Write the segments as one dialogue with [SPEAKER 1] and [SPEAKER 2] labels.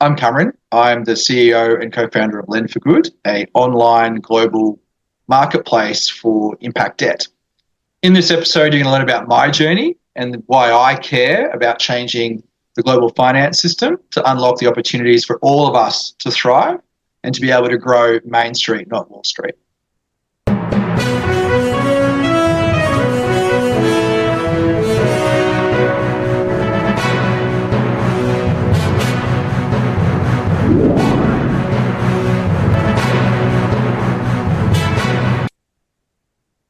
[SPEAKER 1] I'm Cameron. I'm the CEO and co-founder of LendForGood, an online global marketplace for impact debt. In this episode, you're going to learn about my journey and why I care about changing the global finance system to unlock the opportunities for all of us to thrive and to be able to grow Main Street, not Wall Street.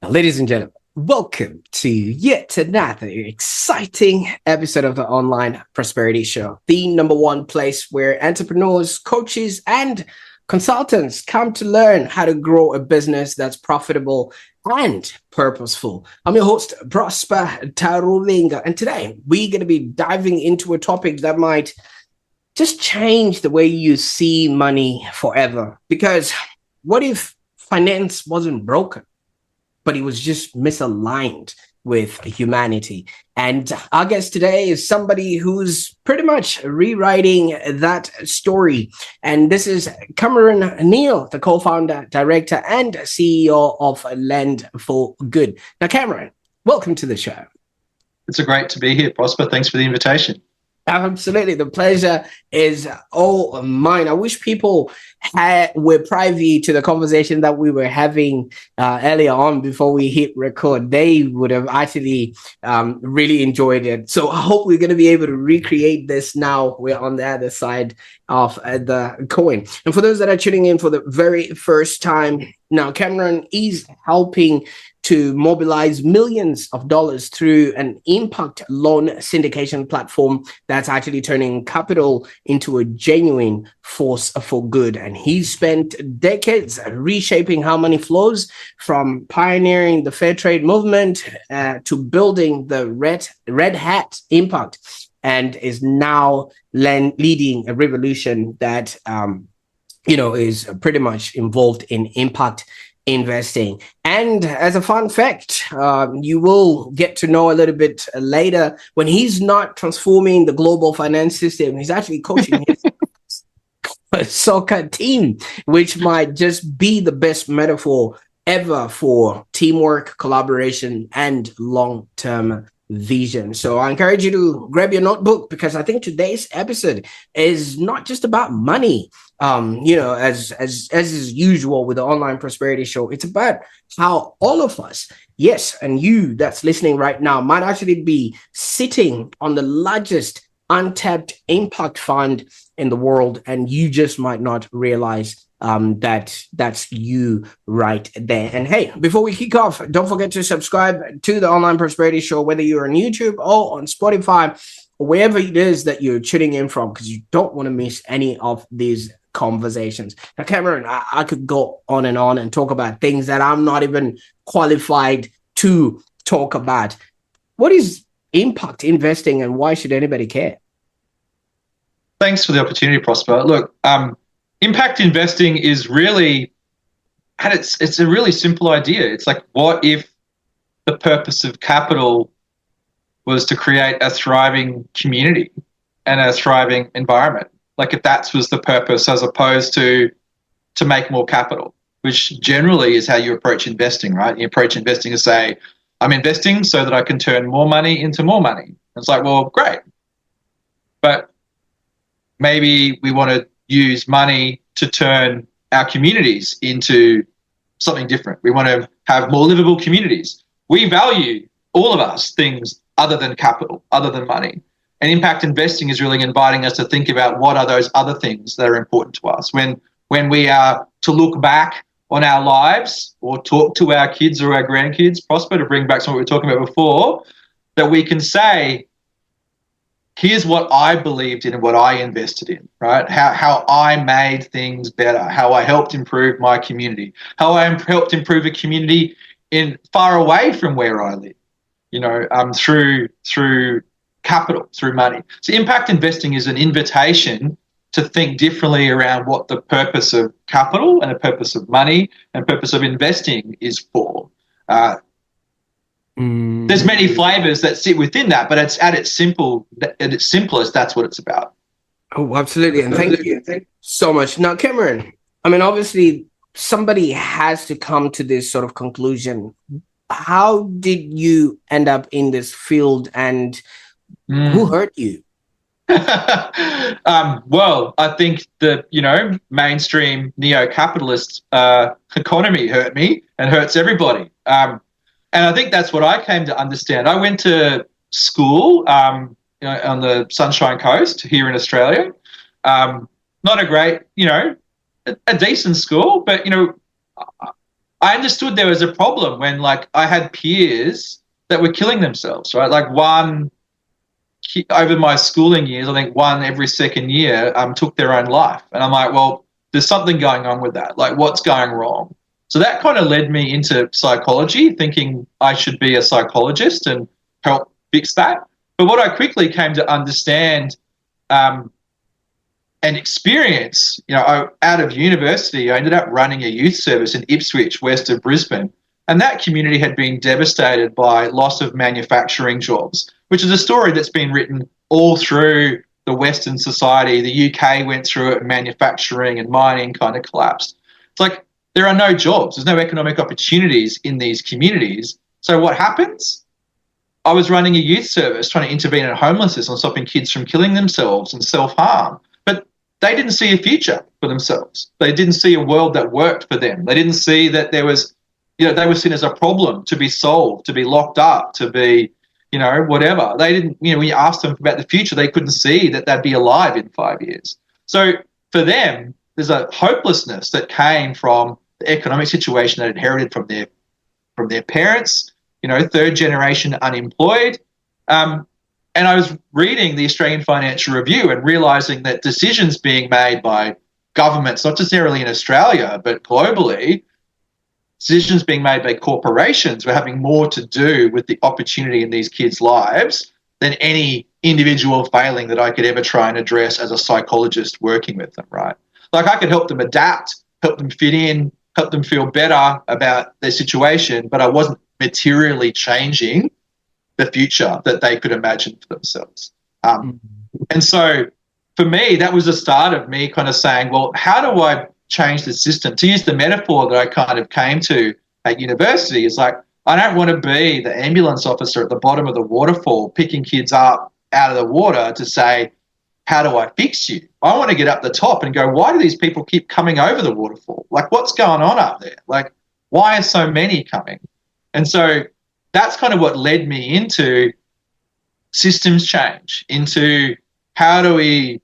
[SPEAKER 2] Ladies and gentlemen, welcome to yet another exciting episode of the Online Prosperity Show, the number one place where entrepreneurs, coaches, and consultants come to learn how to grow a business that's profitable and purposeful. I'm your host, Prosper Taruvinga, and today we're going to be diving into a topic that might just change the way you see money forever. Because what if finance wasn't broken, but it was just misaligned with humanity? And our guest today is somebody who's pretty much rewriting that story. And this is Cameron Neal, the co-founder, director, and CEO of LendForGood. Now, Cameron, welcome to the show.
[SPEAKER 1] It's great to be here, Prosper. Thanks for the invitation.
[SPEAKER 2] Absolutely. The pleasure is all mine. I wish people were privy to the conversation that we were having earlier on before we hit record. They would have actually really enjoyed it. So I hope we're going to be able to recreate this now. We're on the other side of the coin. And for those that are tuning in for the very first time, now Cameron is helping to mobilize millions of dollars through an impact loan syndication platform that's actually turning capital into a genuine force for good. And he's spent decades reshaping how money flows, from pioneering the Fairtrade movement to building the red hat impact, and is now leading a revolution that is pretty much involved in impact investing. And as a fun fact, you will get to know a little bit later, when he's not transforming the global finance system, he's actually coaching his soccer team, which might just be the best metaphor ever for teamwork, collaboration, and long-term vision. So I encourage you to grab your notebook, because I think today's episode is not just about money. As is usual with the Online Prosperity Show, it's about how all of us, yes, and you that's listening right now, might actually be sitting on the largest untapped impact fund in the world, and you just might not realize that's you right there. And hey, before we kick off, don't forget to subscribe to the Online Prosperity Show, whether you're on YouTube or on Spotify, or wherever it is that you're tuning in from, because you don't want to miss any of these conversations. Now, Cameron, I could go on and talk about things that I'm not even qualified to talk about. What is impact investing, and why should anybody care?
[SPEAKER 1] Thanks for the opportunity, Prosper. Look, impact investing is really, and it's a really simple idea. It's like, what if the purpose of capital was to create a thriving community and a thriving environment? Like, if that was the purpose, as opposed to make more capital, which generally is how you approach investing, right? You approach investing to say, I'm investing so that I can turn more money into more money. It's like, well, great. But maybe we want to use money to turn our communities into something different. We want to have more livable communities. We value, all of us, things other than capital, other than money. And impact investing is really inviting us to think about what are those other things that are important to us. When we are to look back on our lives or talk to our kids or our grandkids, Prosper, to bring back some of what we were talking about before, that we can say, here's what I believed in and what I invested in, right? How I made things better, how I helped improve my community, how I helped improve a community in far away from where I live, through capital, through money. So impact investing is an invitation to think differently around what the purpose of capital and the purpose of money and purpose of investing is for. There's many flavors that sit within that, but it's at its simplest, that's what it's about.
[SPEAKER 2] Oh, absolutely. And thank you so much. Now, Cameron, I mean, obviously, somebody has to come to this sort of conclusion. How did you end up in this field, and who hurt you?
[SPEAKER 1] Well, I think the mainstream neo-capitalist economy hurt me and hurts everybody. And I think that's what I came to understand. I went to school on the Sunshine Coast here in Australia. Not a great, a decent school, but I understood there was a problem when I had peers that were killing themselves, right? Like one over my schooling years, I think one every second year took their own life. And I'm like, well, there's something going on with that. Like, what's going wrong? So that kind of led me into psychology, thinking I should be a psychologist and help fix that. But what I quickly came to understand and experience, out of university, I ended up running a youth service in Ipswich, west of Brisbane. And that community had been devastated by loss of manufacturing jobs, which is a story that's been written all through the Western society. The UK went through it, and manufacturing and mining kind of collapsed. It's like there are no jobs. There's no economic opportunities in these communities. So what happens? I was running a youth service trying to intervene in homelessness and stopping kids from killing themselves and self-harm. But they didn't see a future for themselves. They didn't see a world that worked for them. They didn't see that there was, they were seen as a problem to be solved, to be locked up, to be, whatever. They didn't, when you asked them about the future, they couldn't see that they'd be alive in 5 years. So for them, there's a hopelessness that came from the economic situation they inherited from their parents, third generation unemployed. And I was reading the Australian Financial Review and realising that decisions being made by governments, not necessarily in Australia, but globally, decisions being made by corporations were having more to do with the opportunity in these kids' lives than any individual failing that I could ever try and address as a psychologist working with them, right? Like I could help them adapt, help them fit in, help them feel better about their situation, but I wasn't materially changing the future that they could imagine for themselves. And so for me, that was the start of me kind of saying, well, how do I change the system? To use the metaphor that I kind of came to at university, is like, I don't want to be the ambulance officer at the bottom of the waterfall picking kids up out of the water to say, how do I fix you? I want to get up the top and go, why do these people keep coming over the waterfall? Like, what's going on up there? Like, why are so many coming? And so that's kind of what led me into systems change, into how do we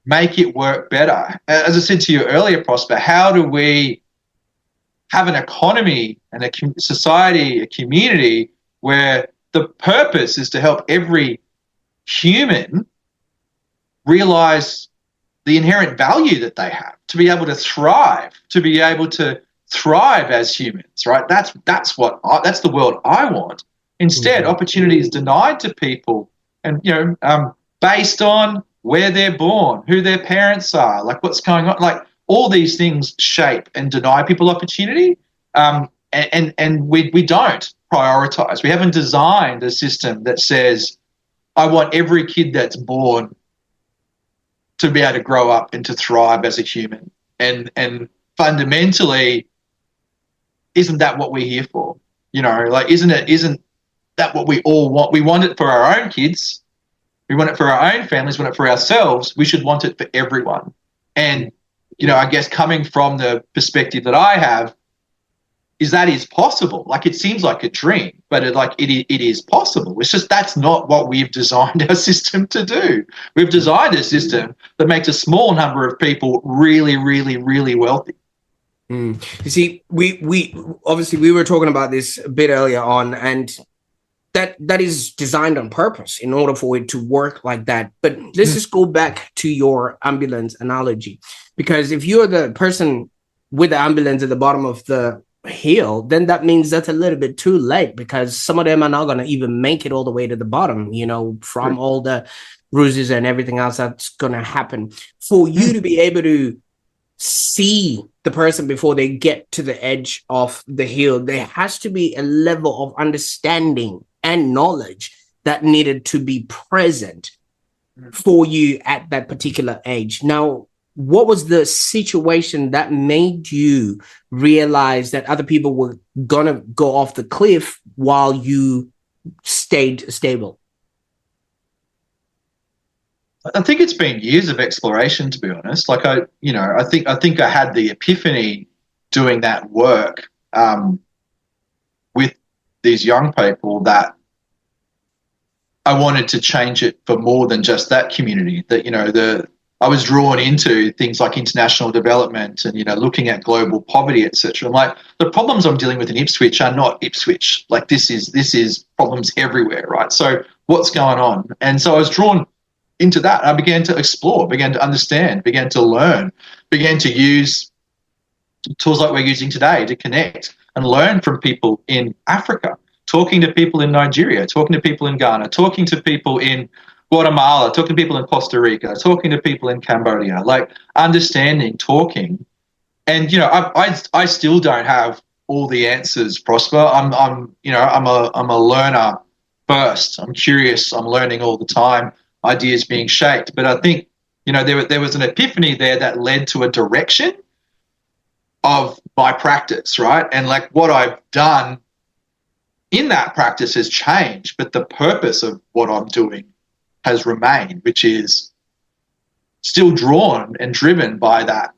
[SPEAKER 1] make it work better? As I said to you earlier, Prosper, how do we have an economy and a society, a community where the purpose is to help every human realize the inherent value that they have, to be able to thrive, as humans, right? That's the world I want. Instead, opportunity is denied to people, and based on where they're born, who their parents are, like what's going on, like all these things shape and deny people opportunity, and we don't prioritize. We haven't designed a system that says, I want every kid that's born to be able to grow up and to thrive as a human. And fundamentally, isn't that what we're here for? Isn't that what we all want? We want it for our own kids. We want it for our own families, we want it for ourselves. We should want it for everyone. And, I guess coming from the perspective that I have, is that is possible. Like, it seems like a dream, but it is possible. It's just that's not what we've designed our system to do. We've designed a system that makes a small number of people really, really, really wealthy.
[SPEAKER 2] You see, we obviously we were talking about this a bit earlier on, and that is designed on purpose in order for it to work like that. But let's just go back to your ambulance analogy, because if you're the person with the ambulance at the bottom of the hill, then that means that's a little bit too late, because some of them are not going to even make it all the way to the bottom, from all the bruises and everything else that's going to happen. For you to be able to see the person before they get to the edge of the hill, there has to be a level of understanding and knowledge that needed to be present for you at that particular age. Now, what was the situation that made you realize that other people were gonna go off the cliff while you stayed stable?
[SPEAKER 1] I think it's been years of exploration, to be honest. Like I think I had the epiphany doing that work with these young people that I wanted to change it for more than just that community. That I was drawn into things like international development and looking at global poverty, etc. And like the problems I'm dealing with in Ipswich are not Ipswich. Like this is problems everywhere, right? So what's going on? And so I was drawn into that. I began to explore, began to understand, began to learn, began to use tools like we're using today to connect and learn from people in Africa, talking to people in Nigeria, talking to people in Ghana, talking to people in Guatemala, talking to people in Costa Rica, talking to people in Cambodia, like understanding, talking. And I still don't have all the answers, Prosper. I'm a learner first. I'm curious. I'm learning all the time. Ideas being shaped. But I think there was an epiphany there that led to a direction of my practice, right? And like what I've done in that practice has changed, but the purpose of what I'm doing has remained, which is still drawn and driven by that.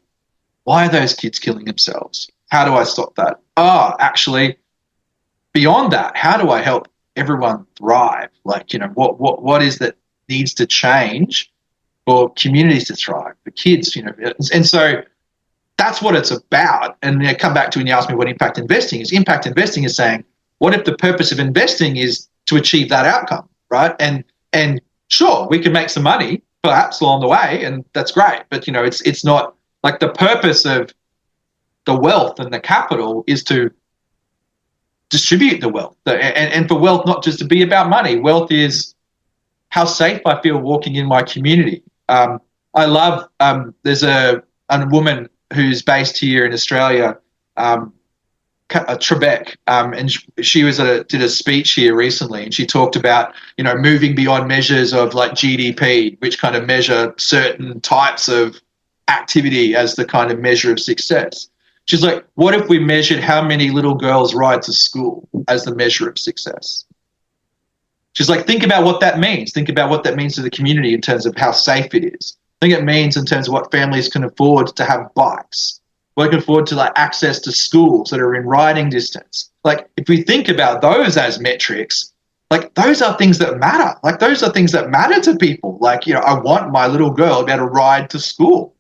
[SPEAKER 1] Why are those kids killing themselves? How do I stop that? Actually, beyond that, how do I help everyone thrive? Like, what is that needs to change for communities to thrive, for kids, and so that's what it's about. And come back to when you asked me what impact investing is. Impact investing is saying, what if the purpose of investing is to achieve that outcome, right? And sure, we can make some money perhaps along the way, and that's great. But it's not like the purpose of the wealth and the capital is to distribute the wealth, and for wealth not just to be about money. Wealth is how safe I feel walking in my community. I love there's a woman who's based here in Australia, Trebek, and she did a speech here recently, and she talked about moving beyond measures of like GDP, which kind of measure certain types of activity as the kind of measure of success. She's like, what if we measured how many little girls ride to school as the measure of success? She's like, think about what that means. Think about what that means to the community in terms of how safe it is. I think it means in terms of what families can afford to have bikes, what can afford to like access to schools that are in riding distance. Like if we think about those as metrics, like those are things that matter. Like those are things that matter to people. Like, I want my little girl to be able to ride to school.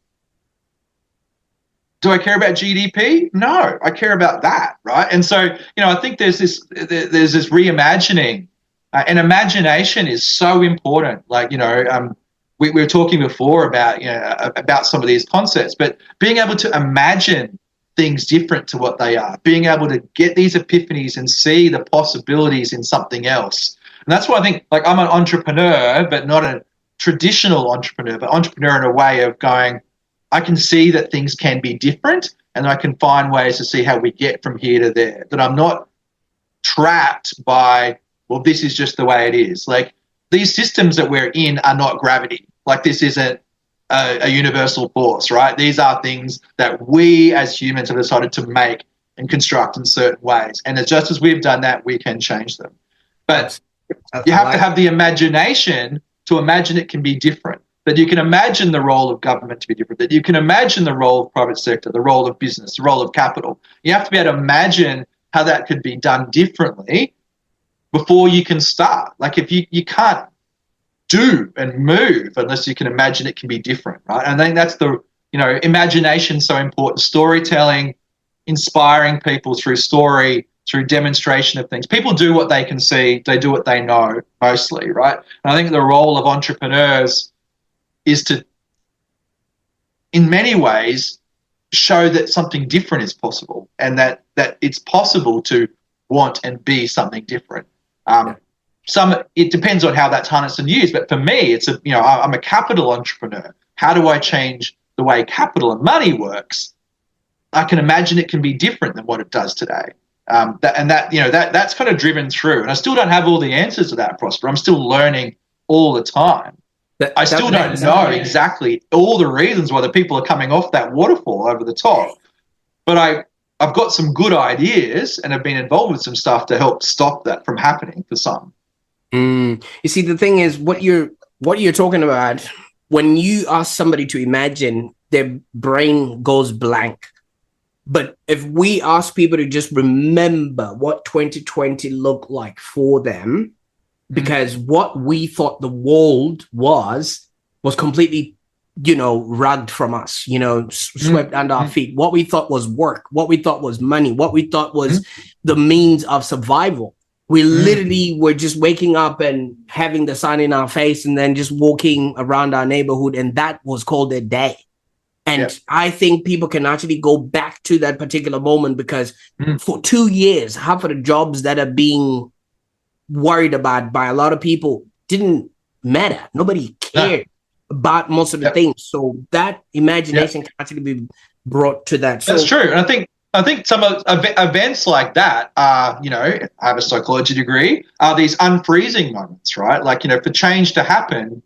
[SPEAKER 1] Do I care about GDP? No, I care about that, right? And so, I think there's this reimagining, and imagination is so important. Like, we were talking before about some of these concepts, but being able to imagine things different to what they are, being able to get these epiphanies and see the possibilities in something else. And that's why I think, like, I'm an entrepreneur, but not a traditional entrepreneur, but entrepreneur in a way of going, I can see that things can be different, and I can find ways to see how we get from here to there, that I'm not trapped by, well, this is just the way it is. Like, these systems that we're in are not gravity. Like, this isn't a universal force, right? These are things that we as humans have decided to make and construct in certain ways. And just as we've done that, we can change them. But you have to have the imagination to imagine it can be different, that you can imagine the role of government to be different, that you can imagine the role of private sector, the role of business, the role of capital. You have to be able to imagine how that could be done differently before you can start. Like, if you can't do and move unless you can imagine it can be different, right? And I think that's the, imagination so important. Storytelling, inspiring people through story, through demonstration of things. People do what they can see, they do what they know mostly, right? And I think the role of entrepreneurs is to, in many ways, show that something different is possible, and that it's possible to want and be something different. It depends on how that's harnessed and used, but for me, I'm a capital entrepreneur. How do I change the way capital and money works? I can imagine it can be different than what it does today. That's kind of driven through. And I still don't have all the answers to that, Prosper. I'm still learning all the time. I still don't know exactly all the reasons why the people are coming off that waterfall over the top, but I've got some good ideas and have been involved with some stuff to help stop that from happening for some.
[SPEAKER 2] You see, the thing is, what you're talking about, when you ask somebody to imagine, their brain goes blank. But if we ask people to just remember what 2020 looked like for them, because what we thought the world was completely, rugged from us, swept under our feet. What we thought was work, what we thought was money, what we thought was the means of survival. We literally were just waking up and having the sun in our face and then just walking around our neighborhood, and that was called a day. And I think people can actually go back to that particular moment, because for 2 years, half of the jobs that are being worried about by a lot of people didn't matter. Nobody cared about most of the things. So that imagination can actually be brought to that.
[SPEAKER 1] That's true. And I think some of events like that are, I have a psychology degree, are these unfreezing moments, right? Like, for change to happen,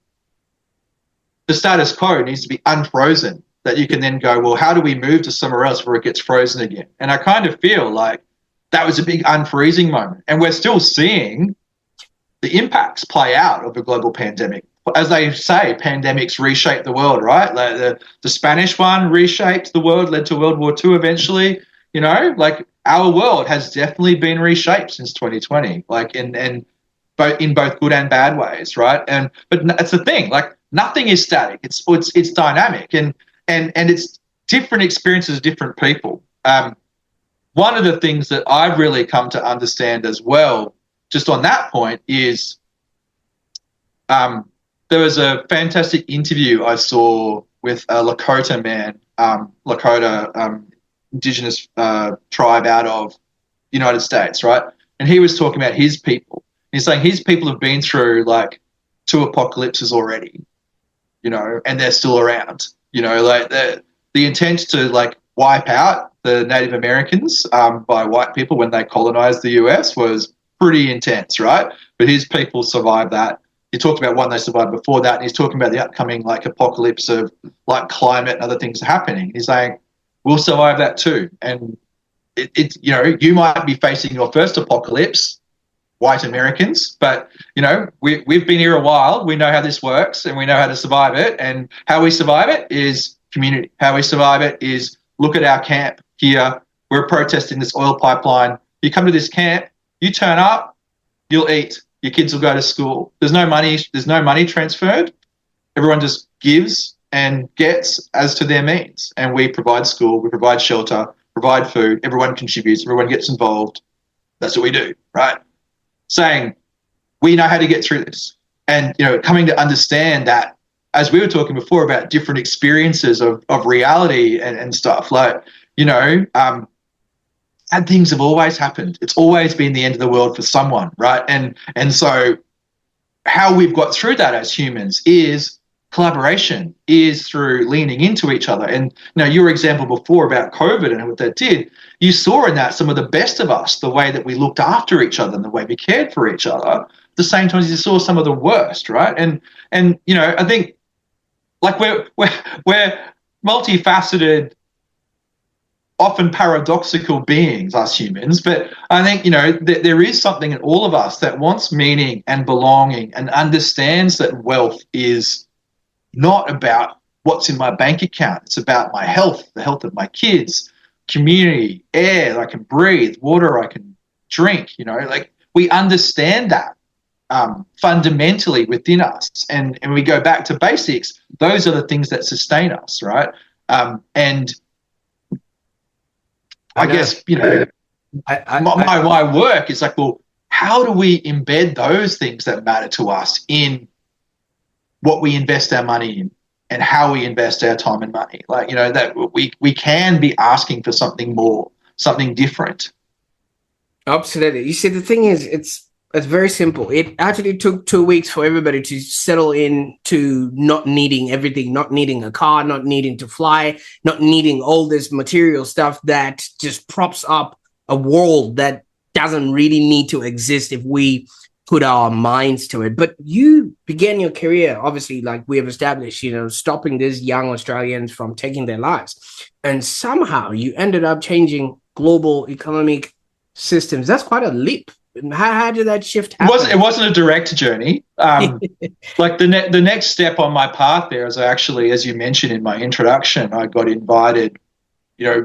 [SPEAKER 1] the status quo needs to be unfrozen, that you can then go, well, how do we move to somewhere else where it gets frozen again? And I kind of feel like that was a big unfreezing moment. And we're still seeing the impacts play out of a global pandemic. As they say, pandemics reshape the world, right? Like the Spanish one reshaped the world, led to World War II eventually. Like our world has definitely been reshaped since 2020, like in both good and bad ways, right? But it's the thing, like nothing is static. It's dynamic, and it's different experiences, different people. One of the things that I've really come to understand as well, just on that point, is there was a fantastic interview I saw with a Lakota man, Lakota indigenous tribe out of the United States, right? And he was talking about his people. He's saying his people have been through like 2 apocalypses already, and they're still around. Like the intent to like wipe out the Native Americans by white people when they colonized the US was pretty intense, right? But his people survived that. He talked about one they survived before that, and he's talking about the upcoming like apocalypse of like climate and other things happening. He's saying we'll survive that too. And it's you might be facing your first apocalypse, white Americans, but we've been here a while. We know how this works, and we know how to survive it. And how we survive it is community. How we survive it is look at our camp here. We're protesting this oil pipeline. You come to this camp, you turn up, you'll eat. Your kids will go to school. There's no money transferred. Everyone just gives and gets as to their means. And we provide school, we provide shelter, provide food. Everyone contributes. Everyone gets involved. That's what we do, right? Saying we know how to get through this. And, coming to understand that, as we were talking before about different experiences of reality and stuff, like, bad things have always happened. It's always been the end of the world for someone, right? And so how we've got through that as humans is collaboration, is through leaning into each other. And your example before about COVID and what that did, you saw in that some of the best of us, the way that we looked after each other and the way we cared for each other. At the same time as you saw some of the worst, right? And I think like we're multifaceted, often paradoxical beings, us humans, but I think, there is something in all of us that wants meaning and belonging and understands that wealth is not about what's in my bank account. It's about my health, the health of my kids, community, air that I can breathe, water I can drink, like we understand that fundamentally within us. And we go back to basics. Those are the things that sustain us, right? And I guess, my work is like, well, how do we embed those things that matter to us in what we invest our money in and how we invest our time and money? Like, that we can be asking for something more, something different.
[SPEAKER 2] Absolutely. You see, the thing is, it's very simple. It actually took 2 weeks for everybody to settle in to not needing everything, not needing a car, not needing to fly, not needing all this material stuff that just props up a world that doesn't really need to exist if we put our minds to it. But you began your career, obviously, like we have established, stopping these young Australians from taking their lives. And somehow you ended up changing global economic systems. That's quite a leap. How did that shift happen?
[SPEAKER 1] It wasn't a direct journey. Like the next step on my path there is actually, as you mentioned in my introduction, I got invited,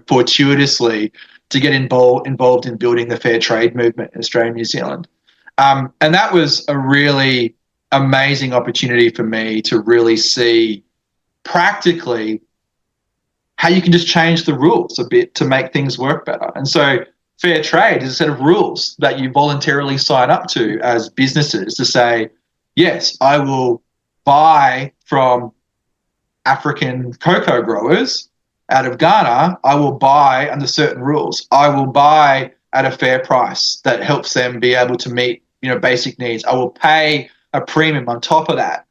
[SPEAKER 1] fortuitously to get involved in building the Fairtrade movement in Australia and New Zealand. And that was a really amazing opportunity for me to really see practically how you can just change the rules a bit to make things work better. And so Fairtrade is a set of rules that you voluntarily sign up to as businesses to say, yes, I will buy from African cocoa growers out of Ghana. I will buy under certain rules. I will buy at a fair price that helps them be able to meet, basic needs. I will pay a premium on top of that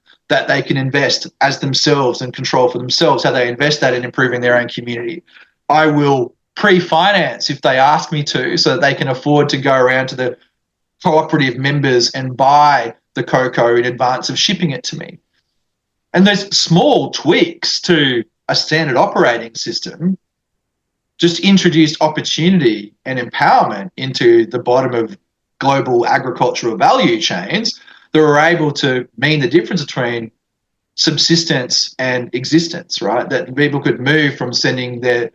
[SPEAKER 1] they can invest as themselves and control for themselves how they invest that in improving their own community. I will pre-finance if they ask me to, so that they can afford to go around to the cooperative members and buy the cocoa in advance of shipping it to me. And those small tweaks to a standard operating system just introduced opportunity and empowerment into the bottom of global agricultural value chains that were able to mean the difference between subsistence and existence, right? That people could move from sending their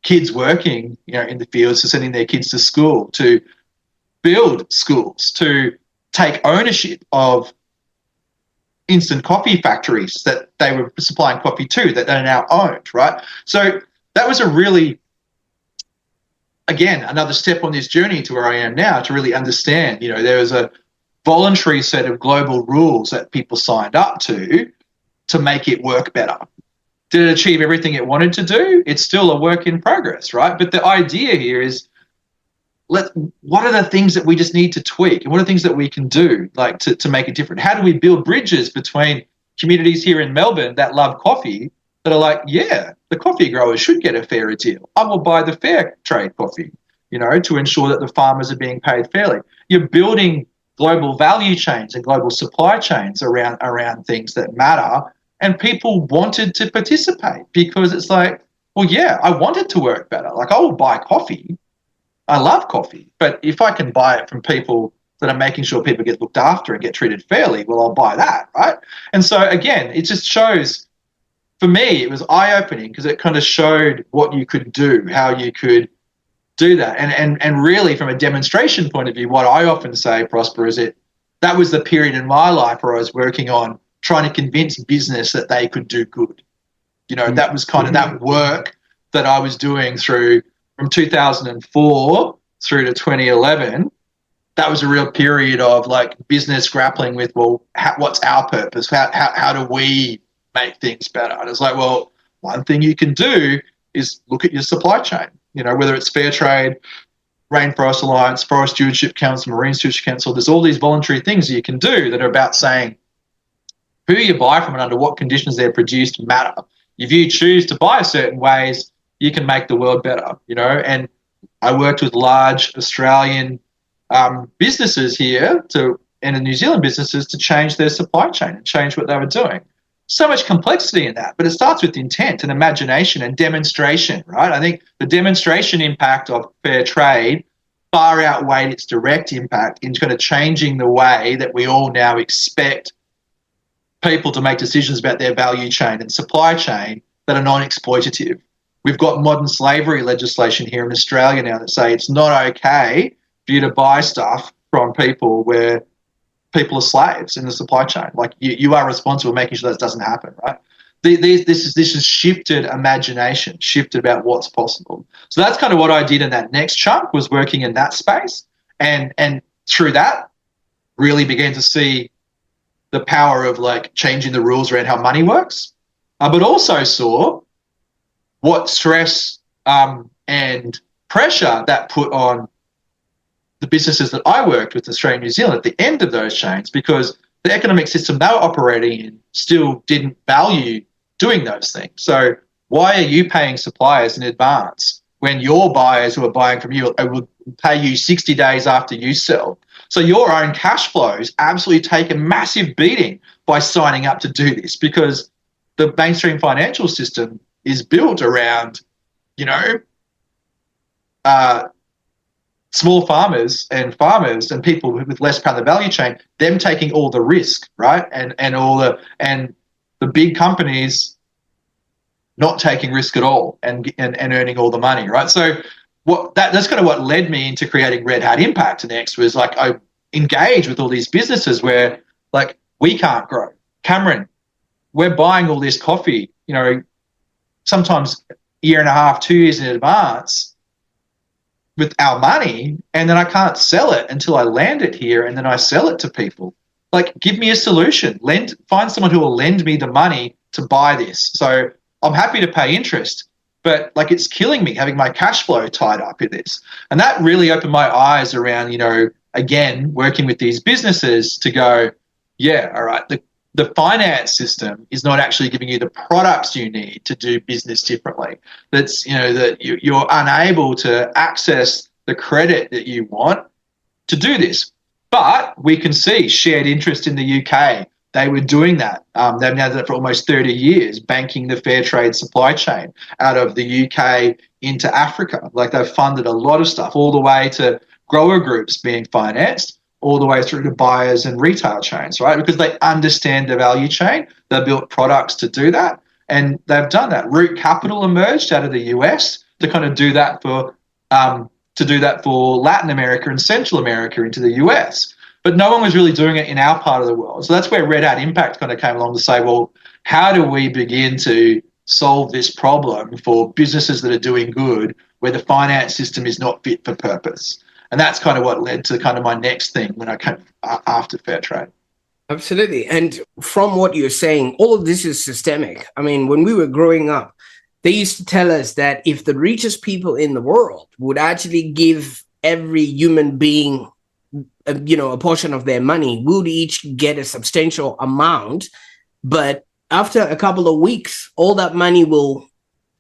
[SPEAKER 1] kids working, in the fields to sending their kids to school, to build schools, to take ownership of instant coffee factories that they were supplying coffee to that are now owned, right? So that was a really, again, another step on this journey to where I am now to really understand, there was a voluntary set of global rules that people signed up to make it work better. Did it achieve everything it wanted to do? It's still a work in progress, right? But the idea here is, what are the things that we just need to tweak, and what are the things that we can do, like to make it different? How do we build bridges between communities here in Melbourne that love coffee, that are like, yeah, the coffee growers should get a fairer deal. I will buy the fair trade coffee, to ensure that the farmers are being paid fairly. You're building global value chains and global supply chains around things that matter, and people wanted to participate because it's like, well, yeah, I want it to work better. Like, I will buy coffee. I love coffee, but if I can buy it from people that are making sure people get looked after and get treated fairly, well, I'll buy that, right? And so, again, it just shows, for me, it was eye-opening because it kind of showed what you could do, how you could do that. And really, from a demonstration point of view, what I often say, Prosper, is that was the period in my life where I was working on trying to convince business that they could do good. That was kind of that work that I was doing from 2004 through to 2011. That was a real period of like business grappling with, well, what's our purpose? How do we make things better? And it's like, well, one thing you can do is look at your supply chain, whether it's Fairtrade, Rainforest Alliance, Forest Stewardship Council, Marine Stewardship Council. There's all these voluntary things you can do that are about saying who you buy from and under what conditions they're produced matter. If you choose to buy certain ways, you can make the world better, And I worked with large Australian businesses here and New Zealand businesses to change their supply chain and change what they were doing. So much complexity in that, but it starts with intent and imagination and demonstration, right? I think the demonstration impact of fair trade far outweighed its direct impact in kind of changing the way that we all now expect people to make decisions about their value chain and supply chain that are non-exploitative. We've got modern slavery legislation here in Australia now that say it's not okay for you to buy stuff from people where people are slaves in the supply chain. Like you are responsible for making sure that doesn't happen, right? This has shifted imagination, shifted about what's possible. So that's kind of what I did in that next chunk, was working in that space, and through that really began to see the power of like changing the rules around how money works, but also saw what stress and pressure that put on the businesses that I worked with in Australia and New Zealand at the end of those chains, because the economic system they were operating in still didn't value doing those things. So why are you paying suppliers in advance when your buyers who are buying from you will pay you 60 days after you sell? So your own cash flows absolutely take a massive beating by signing up to do this, because the mainstream financial system is built around, small farmers and people with less power in the value chain, them taking all the risk, right? And the big companies not taking risk at all and earning all the money, right? So that's kind of what led me into creating Red Hat Impact next, was like I engage with all these businesses where like we can't grow. Cameron, we're buying all this coffee, sometimes a year and a half, 2 years in advance with our money, and then I can't sell it until I land it here, and then I sell it to people. Like, give me a solution. Find someone who will lend me the money to buy this. So I'm happy to pay interest, but like it's killing me having my cash flow tied up in this. And that really opened my eyes around, again, working with these businesses to go, yeah, all right, the finance system is not actually giving you the products you need to do business differently. That's, that you're unable to access the credit that you want to do this. But we can see shared interest in the UK. They were doing that. They've now done it for almost 30 years, banking the Fairtrade supply chain out of the UK into Africa. Like, they've funded a lot of stuff, all the way to grower groups being financed, all the way through to buyers and retail chains, right? Because they understand the value chain. They built products to do that, and they've done that. Root Capital emerged out of the US to kind of do that for Latin America and Central America into the US. But no one was really doing it in our part of the world. So that's where Red Hat Impact kind of came along to say, well, how do we begin to solve this problem for businesses that are doing good where the finance system is not fit for purpose? And that's kind of what led to kind of my next thing when I came after Fairtrade.
[SPEAKER 2] Absolutely. And from what you're saying, all of this is systemic. I mean, when we were growing up, they used to tell us that if the richest people in the world would actually give every human being, a portion of their money, we would each get a substantial amount. But after a couple of weeks, all that money will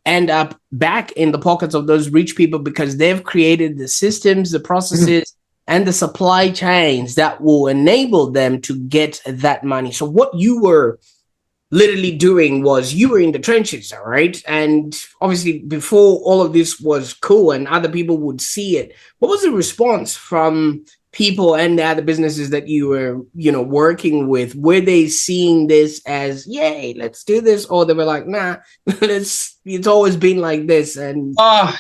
[SPEAKER 2] end up back in the pockets of those rich people, because they've created the systems, the processes, and the supply chains that will enable them to get that money. So what you were literally doing was you were in the trenches, all right? And obviously before all of this was cool and other people would see it, what was the response from people and the other businesses that you were, working with? Were they seeing this as, yay, let's do this? Or they were like, nah, it's always been like this? And
[SPEAKER 1] I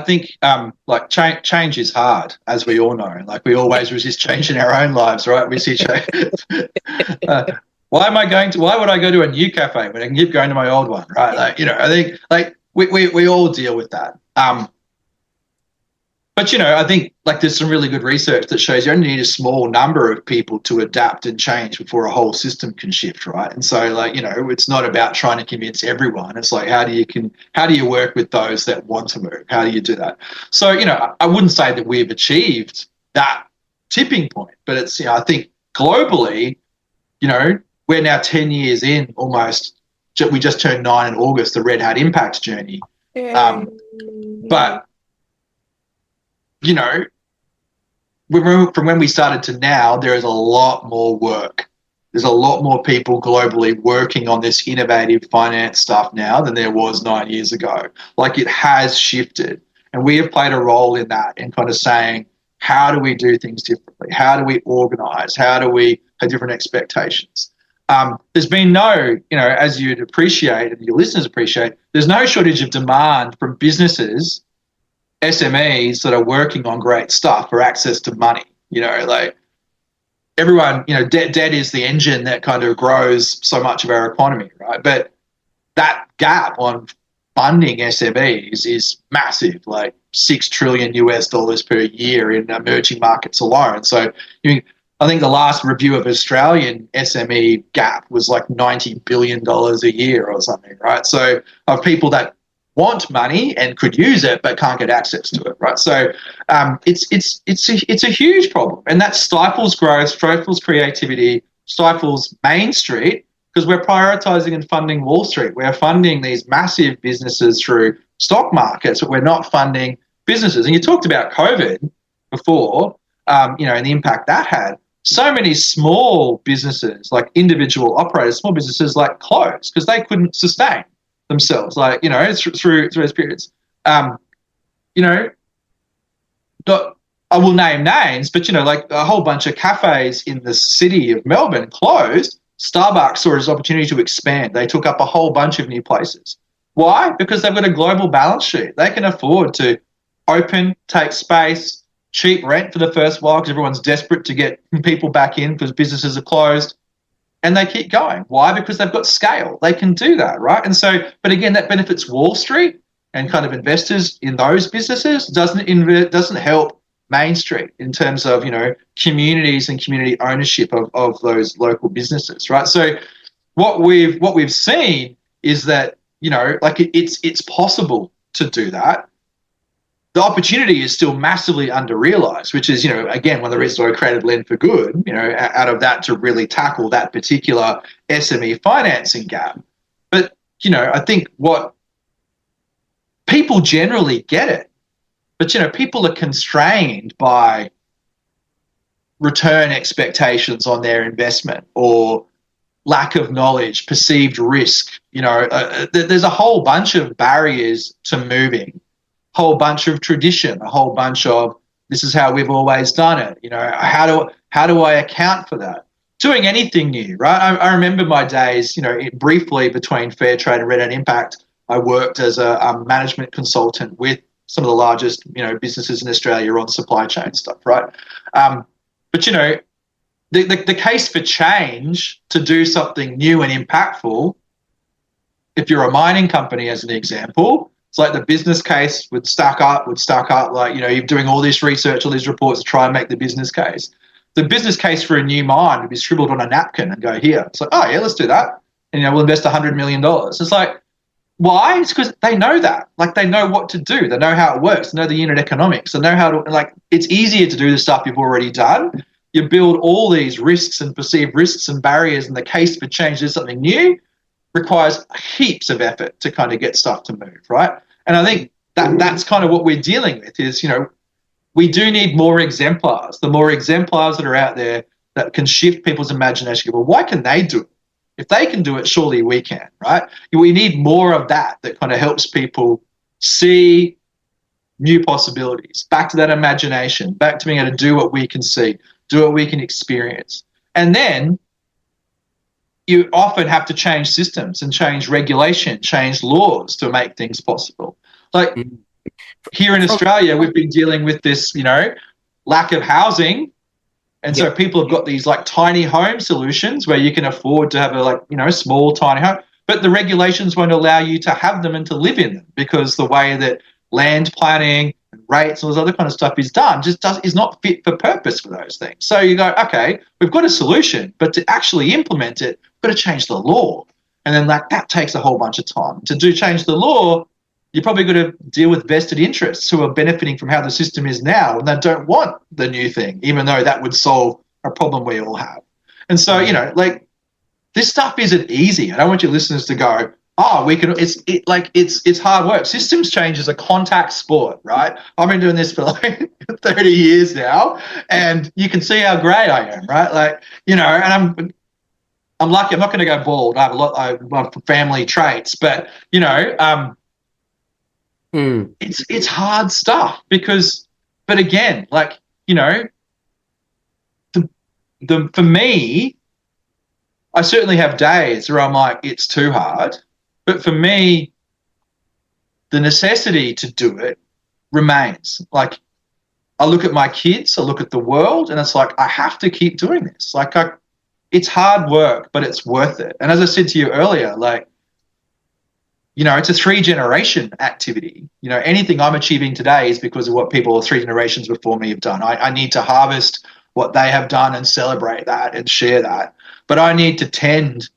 [SPEAKER 1] think like change is hard, as we all know. Like, we always resist change in our own lives, right? We see change. Why would I go to a new cafe when I can keep going to my old one, right? Like, I think like we all deal with that. But, I think like there's some really good research that shows you only need a small number of people to adapt and change before a whole system can shift, right? And so, like, it's not about trying to convince everyone. It's like, how do you work with those that want to move? How do you do that? So, I wouldn't say that we've achieved that tipping point, but it's, I think globally, we're now 10 years in almost. We just turned 9 in August, the Red Hat Impact journey. But from when we started to now, there is a lot more work. There's a lot more people globally working on this innovative finance stuff now than there was 9 years ago. Like, it has shifted, and we have played a role in that, in kind of saying, how do we do things differently? How do we organize? How do we have different expectations? There's been no, as you'd appreciate and your listeners appreciate, there's no shortage of demand from businesses, SMEs that are working on great stuff for access to money. Like, everyone, debt is the engine that kind of grows so much of our economy, right? But that gap on funding SMEs is massive, like $6 trillion per year in emerging markets alone. So, I think the last review of Australian SME gap was like $90 billion a year or something, right? So, of people that want money and could use it but can't get access to it, right? So it's a huge problem, and that stifles growth, stifles creativity, stifles Main Street, because we're prioritizing and funding Wall Street. We're funding these massive businesses through stock markets, but we're not funding businesses. And you talked about COVID before. and the impact that had. So many small businesses, like individual operators, small businesses, like closed because they couldn't sustain themselves, through those periods. I will name names, but like a whole bunch of cafes in the city of Melbourne closed. Starbucks saw it as an opportunity to expand. They took up a whole bunch of new places. Why? Because they've got a global balance sheet. They can afford to open, take space, cheap rent for the first while because everyone's desperate to get people back in because businesses are closed, and they keep going. Why? Because they've got scale. They can do that, right? And so, but again, that benefits Wall Street and kind of investors in those businesses. Doesn't help Main Street in terms of communities and community ownership of those local businesses, right? So what we've seen is that it's possible to do that. The opportunity is still massively under-realised, which is, again, one of the reasons why I created LendForGood, out of that to really tackle that particular SME financing gap. But, I think what people generally get it, but, people are constrained by return expectations on their investment or lack of knowledge, perceived risk. There's a whole bunch of barriers to moving. Whole bunch of tradition, a whole bunch of this is how we've always done it. How do I account for that? Doing anything new, right? I remember my days, briefly between Fairtrade and Red Hat Impact, I worked as a management consultant with some of the largest, businesses in Australia on supply chain stuff, right? But the case for change to do something new and impactful, if you're a mining company, as an example. It's like the business case would stack up, you're doing all this research, all these reports to try and make the business case. The business case for a new mine would be scribbled on a napkin and go here. It's like, oh yeah, let's do that. And we'll invest $100 million. It's like, why? It's because they know that. Like, they know what to do. They know how it works. They know the unit economics. They know how to, it's easier to do the stuff you've already done. You build all these risks and perceived risks and barriers, and the case for change to something new requires heaps of effort to kind of get stuff to move, right? And I think that's kind of what we're dealing with is, we do need more exemplars. The more exemplars that are out there that can shift people's imagination. Well, why can they do it? If they can do it, surely we can, right? We need more of that kind of helps people see new possibilities, back to that imagination, back to being able to do what we can see, do what we can experience. And then you often have to change systems and change regulation, change laws to make things possible. Like here in Australia, we've been dealing with this, lack of housing. And so people have got these tiny home solutions where you can afford to have a small tiny home, but the regulations won't allow you to have them and to live in them because the way that land planning and rates and all this other kind of stuff is done is not fit for purpose for those things. So you go, okay, we've got a solution, but to actually implement it, we've got to change the law. And then that takes a whole bunch of time. To change the law, you're probably going to deal with vested interests who are benefiting from how the system is now, and they don't want the new thing, even though that would solve a problem we all have. And so, this stuff isn't easy. I don't want your listeners to go, oh, we can. It's hard work. Systems change is a contact sport, right? I've been doing this for 30 years now, and you can see how great I am, right? And I'm lucky. I'm not going to go bald. I have a lot of family traits, but it's hard stuff but again, for me, I certainly have days where I'm like, it's too hard. But for me, the necessity to do it remains. I look at my kids, I look at the world, and it's like, I have to keep doing this. It's hard work, but it's worth it. And as I said to you earlier, it's a 3-generation activity. Anything I'm achieving today is because of what people 3 generations before me have done. I need to harvest what they have done and celebrate that and share that. But I need to tend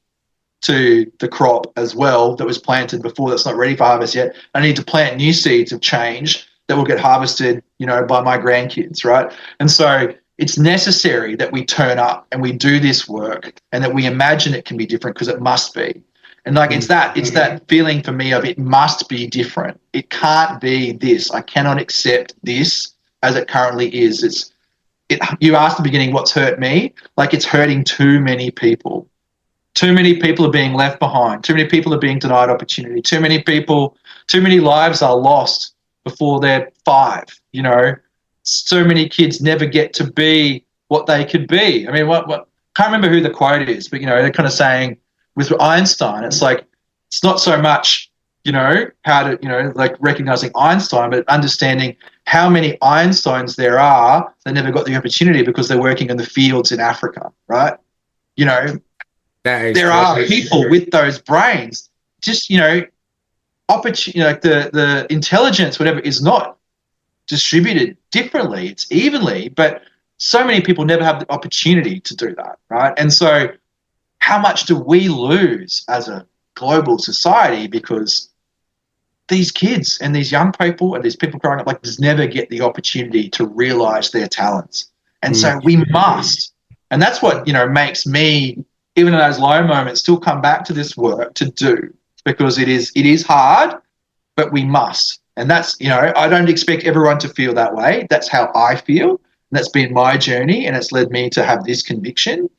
[SPEAKER 1] to the crop as well that was planted before that's not ready for harvest yet. I need to plant new seeds of change that will get harvested, by my grandkids, right? And so it's necessary that we turn up and we do this work and that we imagine it can be different because it must be. And it's that feeling for me of it must be different. It can't be this. I cannot accept this as it currently is. you asked at the beginning, what's hurt me? Like, it's hurting too many people. Too many people are being left behind. Too many people are being denied opportunity. Too many lives are lost before they're 5, you know. So many kids never get to be what they could be. I mean, what can't remember who the quote is, but, you know, they're kind of saying with Einstein, it's like, it's not so much, you know, how to, you know, like recognizing Einstein, but understanding how many Einsteins there are that never got the opportunity because they're working in the fields in Africa, right? You know, there are people with those brains, just, you know, opportunity, like the intelligence, whatever, is not distributed differently, it's evenly, but so many people never have the opportunity to do that, right? And so how much do we lose as a global society because these kids and these young people and these people growing up, like, just never get the opportunity to realize their talents. And so we must, and that's what, you know, makes me, even in those low moments, still come back to this work to do, because it is hard, but we must. And that's, you know, I don't expect everyone to feel that way. That's how I feel. And that's been my journey, and it's led me to have this conviction.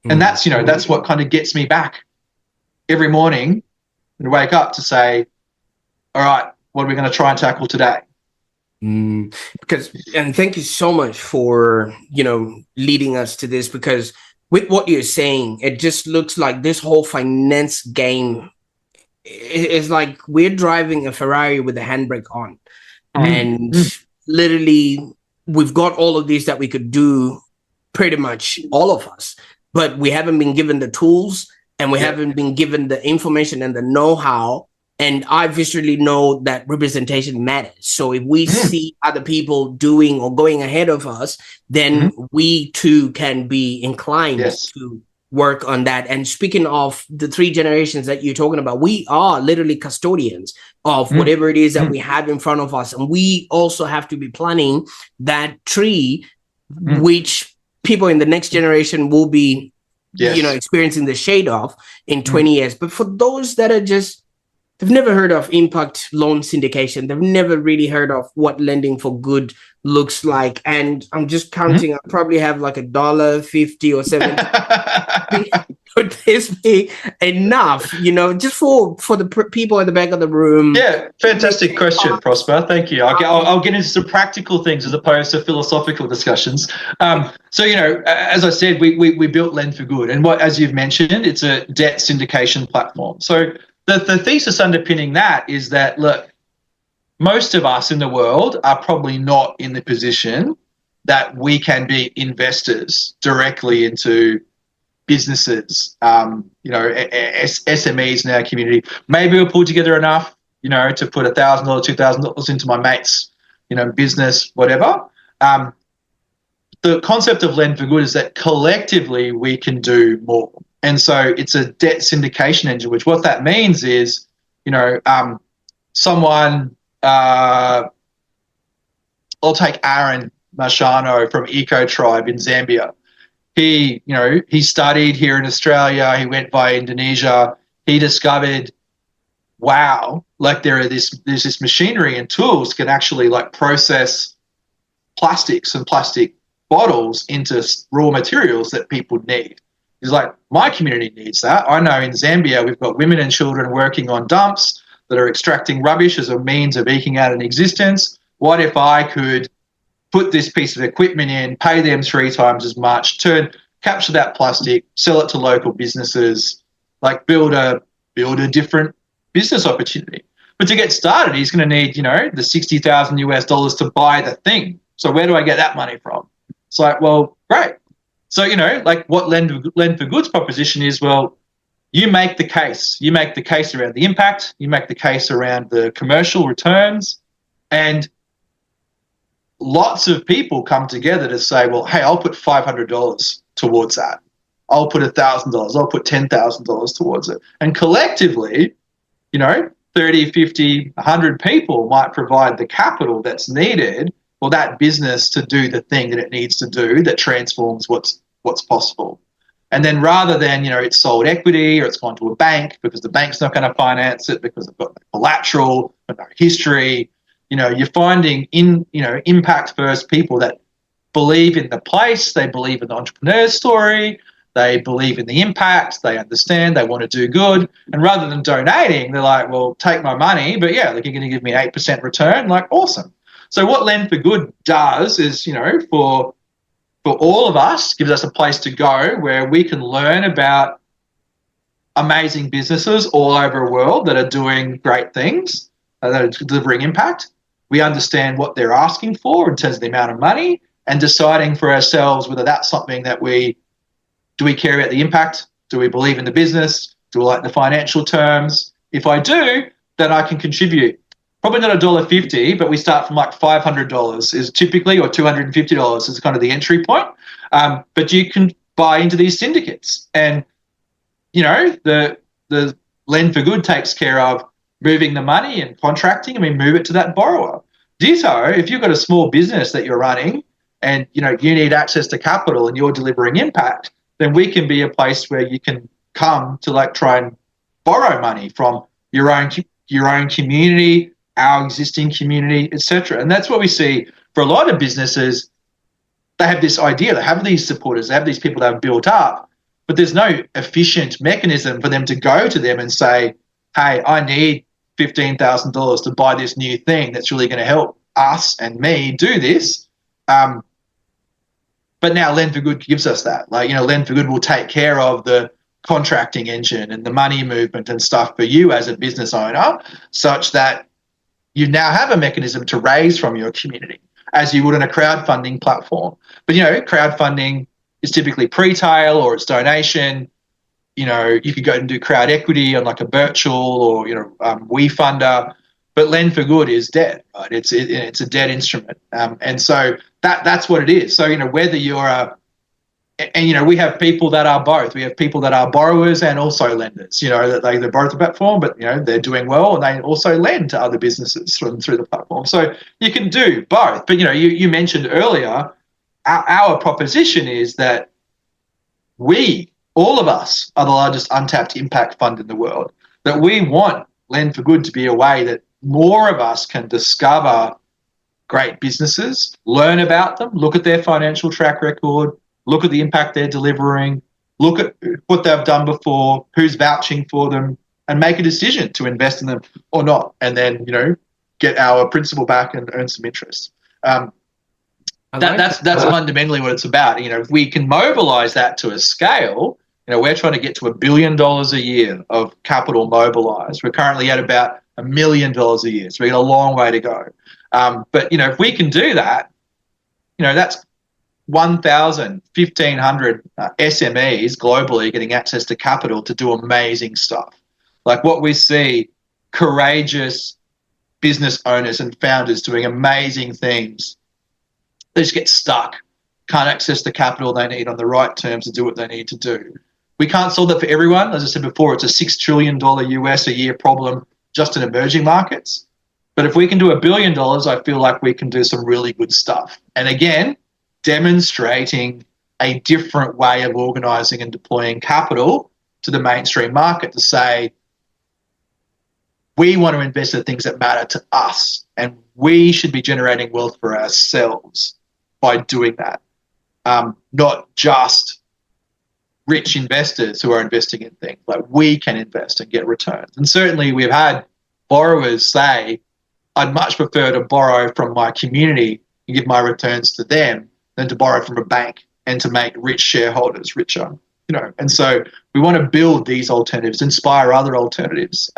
[SPEAKER 1] And that's, you know, that's what kind of gets me back every morning and wake up to say, all right, what are we going to try and tackle today?
[SPEAKER 2] Because, and thank you so much for, you know, leading us to this, because with what you're saying, it just looks like this whole finance game is like we're driving a Ferrari with the handbrake on. And literally, we've got all of these that we could do, pretty much all of us, but we haven't been given the tools, and we haven't been given the information and the know-how. And I viscerally know that representation matters. So if we see other people doing or going ahead of us, then we too can be inclined to work on that. And speaking of the 3 generations that you're talking about, we are literally custodians of whatever it is that we have in front of us. And we also have to be planting that tree, which people in the next generation will be, you know, experiencing the shade of in 20 years. But for those that are just, they've never heard of impact loan syndication, they've never really heard of what lending for good looks like. And I'm just counting, I probably have like $1.50 or $7. Could this be enough, you know, just for the people at the back of the room?
[SPEAKER 1] Yeah, fantastic question, Prosper. Thank you. I'll get into some practical things as opposed to philosophical discussions. So, you know, as I said, we built LendForGood, and as you've mentioned, it's a debt syndication platform. So the thesis underpinning that is that, look, most of us in the world are probably not in the position that we can be investors directly into businesses, you know, SMEs in our community. Maybe we'll pull together enough, you know, to put $1,000, $2,000 into my mate's, you know, business, whatever. The concept of LendForGood is that collectively we can do more. And so it's a debt syndication engine, which what that means is, you know, someone, I'll take Aaron Marciano from Eco Tribe in Zambia. He, you know, he studied here in Australia. He went via Indonesia. He discovered, wow, like there's this machinery and tools can actually like process plastics and plastic bottles into raw materials that people need. He's like, my community needs that. I know in Zambia we've got women and children working on dumps that are extracting rubbish as a means of eking out an existence. What if I could put this piece of equipment in, pay them 3 times as much, capture that plastic, sell it to local businesses, like build a different business opportunity. But to get started, he's going to need, you know, the $60,000 to buy the thing. So where do I get that money from? It's like, well, great. So, you know, like what LendForGood's proposition is, well, you make the case. You make the case around the impact. You make the case around the commercial returns. And lots of people come together to say, well, hey, I'll put $500 towards that. I'll put $1,000. I'll put $10,000 towards it. And collectively, you know, 30, 50, 100 people might provide the capital that's needed for that business to do the thing that it needs to do that transforms what's possible. And then rather than, you know, it's sold equity or it's gone to a bank because the bank's not going to finance it because they've got no collateral, no history, you know, you're finding impact first people that believe in the place, they believe in the entrepreneur's story, they believe in the impact, they understand, they want to do good. And rather than donating, they're like, well, take my money, but yeah, like you're going to give me an 8% return, like awesome. So what Lend for Good does is, for all of us, gives us a place to go where we can learn about amazing businesses all over the world that are doing great things, that are delivering impact. We understand what they're asking for in terms of the amount of money and deciding for ourselves whether that's something that do we care about the impact? Do we believe in the business? Do we like the financial terms? If I do, then I can contribute. Probably not $1.50, but we start from like $500 is typically, or $250 is kind of the entry point. But you can buy into these syndicates, and the Lend for Good takes care of moving the money and contracting, and we move it to that borrower. Ditto, if you've got a small business that you're running and you need access to capital and you're delivering impact, then we can be a place where you can come to like try and borrow money from your own community, our existing community, etc. And that's what we see for a lot of businesses. They have this idea, they have these supporters, they have these people that have built up, but there's no efficient mechanism for them to go to them and say, hey, I need $15,000 to buy this new thing that's really going to help us and me do this. But now Lend for Good gives us that. Like, Lend for Good will take care of the contracting engine and the money movement and stuff for you as a business owner, such that you now have a mechanism to raise from your community as you would in a crowdfunding platform. But, crowdfunding is typically pre-tail or it's donation. You could go and do crowd equity on like a virtual or, WeFunder. But Lend for Good is dead, right? It's a dead instrument. And so that's what it is. So, whether you're we have people that are both. We have people that are borrowers and also lenders, that they're both a platform, but, they're doing well and they also lend to other businesses through the platform. So you can do both. But, you mentioned earlier, our proposition is that all of us are the largest untapped impact fund in the world, that we want Lend for Good to be a way that more of us can discover great businesses, learn about them, look at their financial track record, look at the impact they're delivering, look at what they've done before, who's vouching for them, and make a decision to invest in them or not, and then, get our principal back and earn some interest. That's fundamentally what it's about. If we can mobilize that to a scale, we're trying to get to $1 billion a year of capital mobilized. We're currently at about $1 million a year, so we've got a long way to go. But if we can do that, that's 1,000, 1,500 SMEs globally getting access to capital to do amazing stuff. Like what we see, courageous business owners and founders doing amazing things. They just get stuck, can't access the capital they need on the right terms to do what they need to do. We can't solve that for everyone. As I said before, it's a $6 trillion US a year problem just in emerging markets. But if we can do $1 billion, I feel like we can do some really good stuff. And again, demonstrating a different way of organising and deploying capital to the mainstream market to say, we want to invest in things that matter to us, and we should be generating wealth for ourselves by doing that, not just rich investors who are investing in things. Like we can invest and get returns. And certainly we've had borrowers say, I'd much prefer to borrow from my community and give my returns to them than to borrow from a bank and to make rich shareholders richer. And so we want to build these alternatives, inspire other alternatives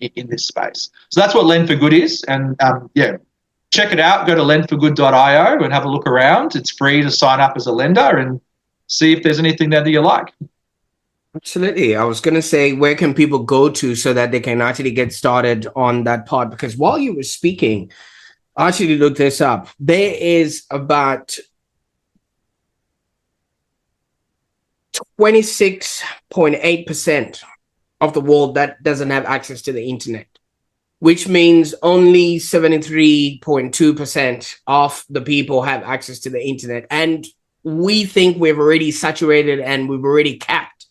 [SPEAKER 1] in this space. So that's what Lend for Good is. And check it out. Go to lendforgood.io and have a look around. It's free to sign up as a lender and see if there's anything there that you like.
[SPEAKER 2] Absolutely. I was going to say, where can people go to so that they can actually get started on that part? Because while you were speaking, I actually looked this up. There is about 26.8% of the world that doesn't have access to the internet, which means only 73.2% of the people have access to the internet. And we think we've already saturated and we've already capped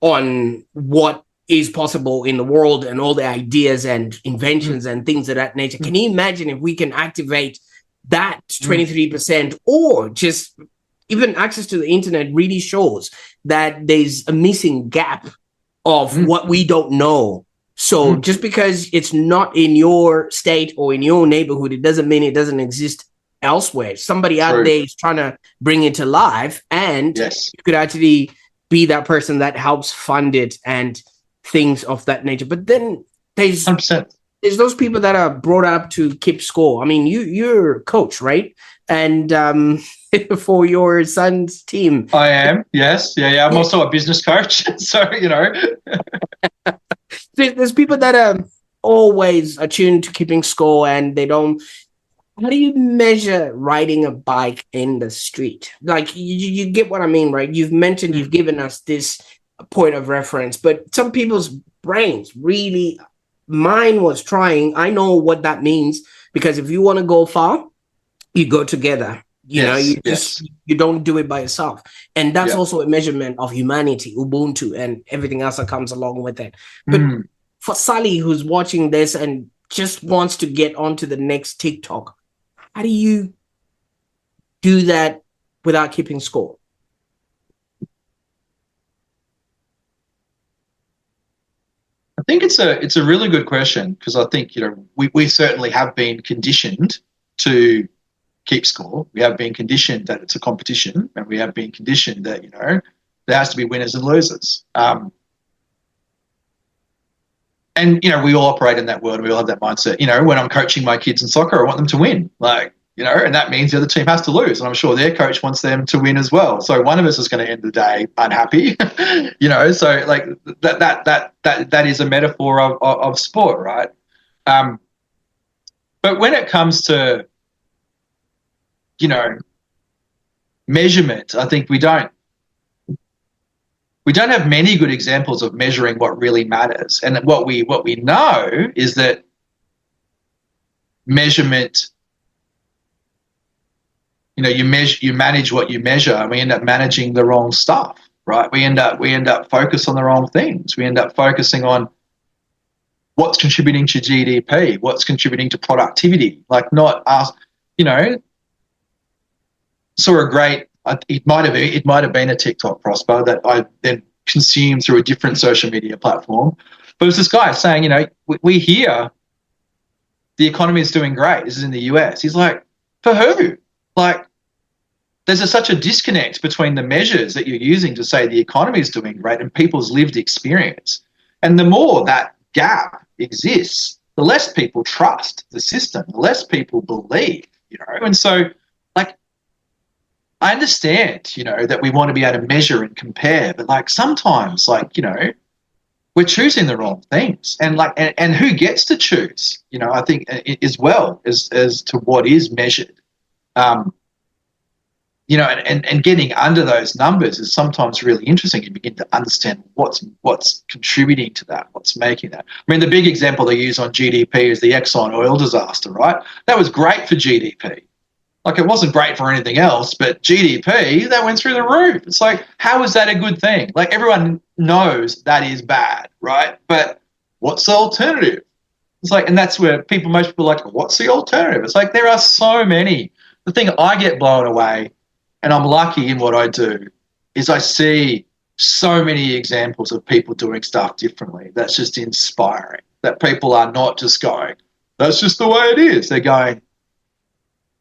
[SPEAKER 2] on what is possible in the world and all the ideas and inventions and things of that nature. Can you imagine if we can activate that 23%, or just even access to the internet really shows that there's a missing gap of what we don't know. So just because it's not in your state or in your neighborhood, it doesn't mean it doesn't exist elsewhere. Somebody out there is trying to bring it to life, and you could actually be that person that helps fund it and things of that nature. But then there's 100%. There's those people that are brought up to keep score. I mean, you're a coach, right? And for your son's team.
[SPEAKER 1] I am, yes. Yeah. I'm also a business coach. So, you know.
[SPEAKER 2] There's people that are always attuned to keeping score, and they don't. How do you measure riding a bike in the street? Like, you get what I mean, right? You've mentioned, you've given us this point of reference, but some people's brains really, mine was trying. I know what that means, because if you want to go far, you go together. You know, you don't do it by yourself. And that's also a measurement of humanity, Ubuntu, and everything else that comes along with it. But for Sally, who's watching this and just wants to get onto the next TikTok, how do you do that without keeping score?
[SPEAKER 1] I think it's a really good question, because I think, you know, we certainly have been conditioned to keep score. We have been conditioned that it's a competition, and we have been conditioned that, you know, there has to be winners and losers. And, you know, we all operate in that world. We all have that mindset. You know, when I'm coaching my kids in soccer, I want them to win. Like, you know, and that means the other team has to lose. And I'm sure their coach wants them to win as well. So one of us is going to end the day unhappy, you know. So like that is a metaphor of sport, right? But when it comes to, you know, measurement, I think we don't have many good examples of measuring what really matters. And what we know is that measurement, you know, you manage what you measure, and we end up managing the wrong stuff, right? We end up focused on the wrong things. We end up focusing on what's contributing to GDP, what's contributing to productivity, like not us, you know. Saw a great, it might have been a TikTok, Prosper, that I then consumed through a different social media platform. But it was this guy saying, you know, we hear the economy is doing great. This is in the US. He's like, for who? Like, there's such a disconnect between the measures that you're using to say the economy is doing great and people's lived experience. And the more that gap exists, the less people trust the system, the less people believe, you know. And so, like, I understand, you know, that we want to be able to measure and compare, but like sometimes, like, you know, we're choosing the wrong things, and like, and who gets to choose, you know, I think as well as to what is measured, you know, and getting under those numbers is sometimes really interesting. You begin to understand what's contributing to that, what's making that. I mean, the big example they use on GDP is the Exxon oil disaster, right? That was great for GDP. Like, it wasn't great for anything else, but GDP, that went through the roof. It's like, how is that a good thing? Like, everyone knows that is bad, right? But what's the alternative? It's like, and that's where most people are like, what's the alternative? It's like, there are so many. The thing I get blown away, and I'm lucky in what I do, is I see so many examples of people doing stuff differently. That's just inspiring, that people are not just going, that's just the way it is. They're going,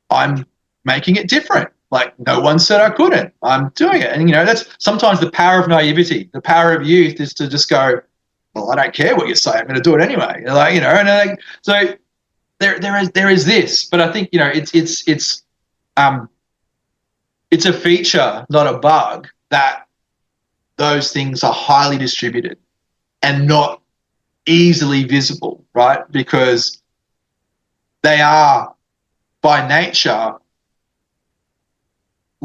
[SPEAKER 1] I'm making it different. Like, no one said I couldn't. I'm doing it. And, you know, that's sometimes the power of naivety. The power of youth is to just go, well, I don't care what you say. I'm going to do it anyway. Like, you know, and like, so there is this, but I think, you know, it's a feature, not a bug, that those things are highly distributed and not easily visible, right? Because they are by nature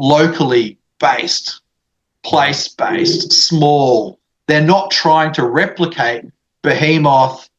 [SPEAKER 1] locally based, place-based, small. They're not trying to replicate behemoth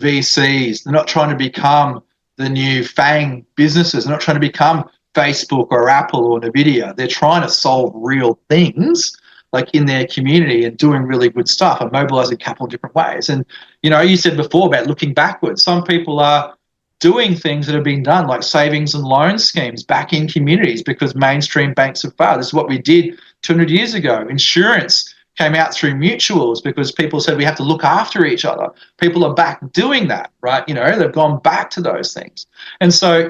[SPEAKER 1] VCs. They're not trying to become the new FANG businesses. They're not trying to become Facebook or Apple or M.E.D.I.A. They're trying to solve real things, like in their community, and doing really good stuff and mobilizing capital in different ways. And, you know, you said before about looking backwards. Some people are doing things that have been done, like savings and loan schemes back in communities because mainstream banks have failed. This is what we did 200 years ago. Insurance came out through mutuals because people said we have to look after each other. People are back doing that, right? They've gone back to those things. And so,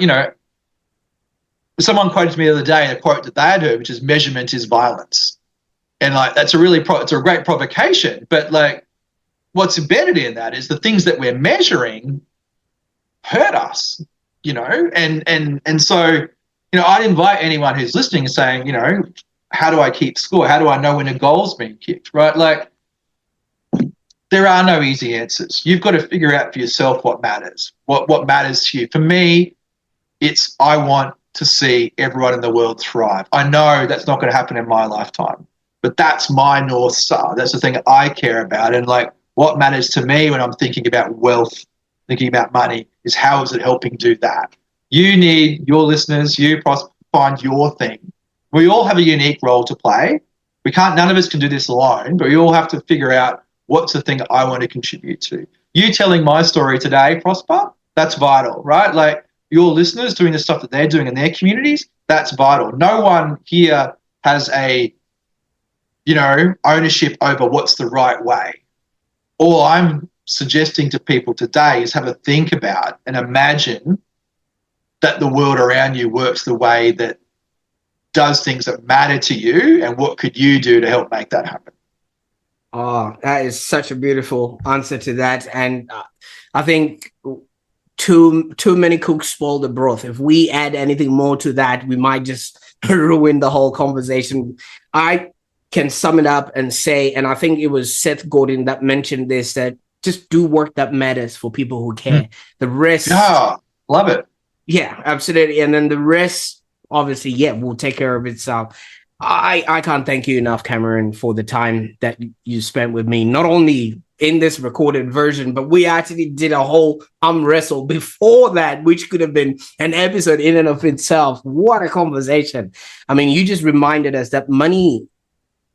[SPEAKER 1] someone quoted me the other day a quote that they had heard, which is measurement is violence. And like, that's it's a great provocation, but like what's embedded in that is the things that we're measuring hurt us, and so, I'd invite anyone who's listening and saying, how do I keep score? How do I know when a goal's being kicked, right? Like, there are no easy answers. You've got to figure out for yourself what matters, what matters to you. For me, it's I want to see everyone in the world thrive. I know that's not going to happen in my lifetime, but that's my North Star. That's the thing I care about. And like, what matters to me when I'm thinking about wealth, thinking about money, is how is it helping do that? You need your listeners, find your thing. We all have a unique role to play. None of us can do this alone, but we all have to figure out what's the thing I want to contribute to. You telling my story today, Prosper, that's vital, right? Like, your listeners doing the stuff that they're doing in their communities, that's vital. No one here has a, ownership over what's the right way. All I'm suggesting to people today is have a think about and imagine that the world around you works the way that does things that matter to you, and what could you do to help make that happen?
[SPEAKER 2] Oh, that is such a beautiful answer to that. And I think too many cooks spoil the broth. If we add anything more to that, we might just ruin the whole conversation. I can sum it up and say, and I think it was Seth Godin that mentioned this, that just do work that matters for people who care. The rest...
[SPEAKER 1] Yeah, love it.
[SPEAKER 2] Yeah, absolutely. And then the rest, obviously, will take care of itself. I can't thank you enough, Cameron, for the time that you spent with me, not only in this recorded version, but we actually did a whole wrestle before that, which could have been an episode in and of itself. What a conversation. I mean, you just reminded us that money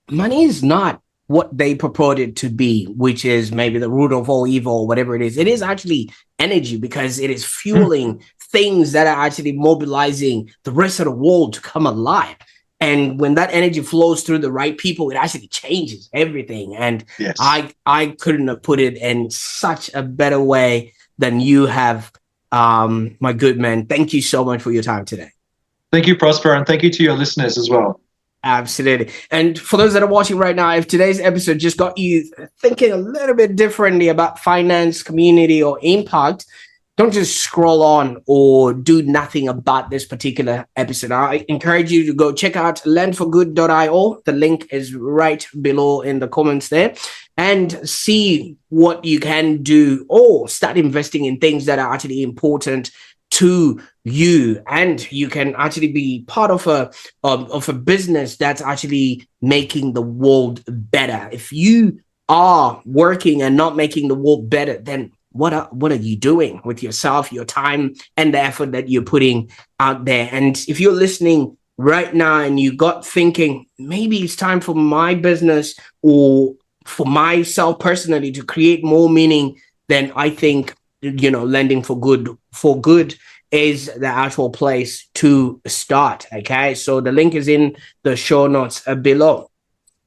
[SPEAKER 2] is not what they purported to be, which is maybe the root of all evil or whatever it is. It is actually energy, because it is fueling things that are actually mobilizing the rest of the world to come alive. And when that energy flows through the right people, it actually changes everything. And yes, I couldn't have put it in such a better way than you have, my good man. Thank you so much for your time today.
[SPEAKER 1] Thank you, Prosper, and thank you to your listeners as well.
[SPEAKER 2] Absolutely. And for those that are watching right now, if today's episode just got you thinking a little bit differently about finance, community, or impact, don't just scroll on or do nothing about this particular episode. I encourage you to go check out lendforgood.io. The link is right below in the comments there, and see what you can do, or start investing in things that are actually important to you. And you can actually be part of a business that's actually making the world better. If you are working and not making the world better, then what are you doing with yourself, your time, and the effort that you're putting out there? And if you're listening right now and you got thinking, maybe it's time for my business or for myself personally to create more meaning, then I think, Lending for Good is the actual place to start. Okay, so the link is in the show notes below.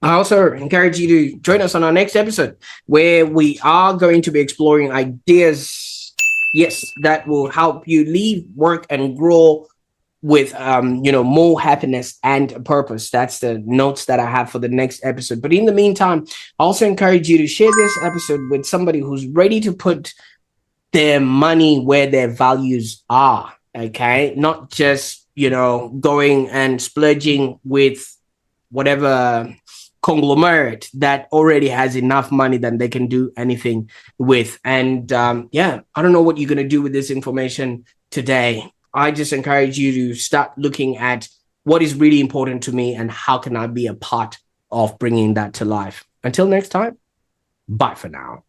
[SPEAKER 2] I also encourage you to join us on our next episode, where we are going to be exploring ideas, that will help you live, work, and grow with, more happiness and purpose. That's the notes that I have for the next episode. But in the meantime, I also encourage you to share this episode with somebody who's ready to put their money where their values are. Okay, not just, going and splurging with whatever conglomerate that already has enough money that they can do anything with. And I don't know what you're going to do with this information today. I just encourage you to start looking at what is really important to me and how can I be a part of bringing that to life. Until next time, bye for now.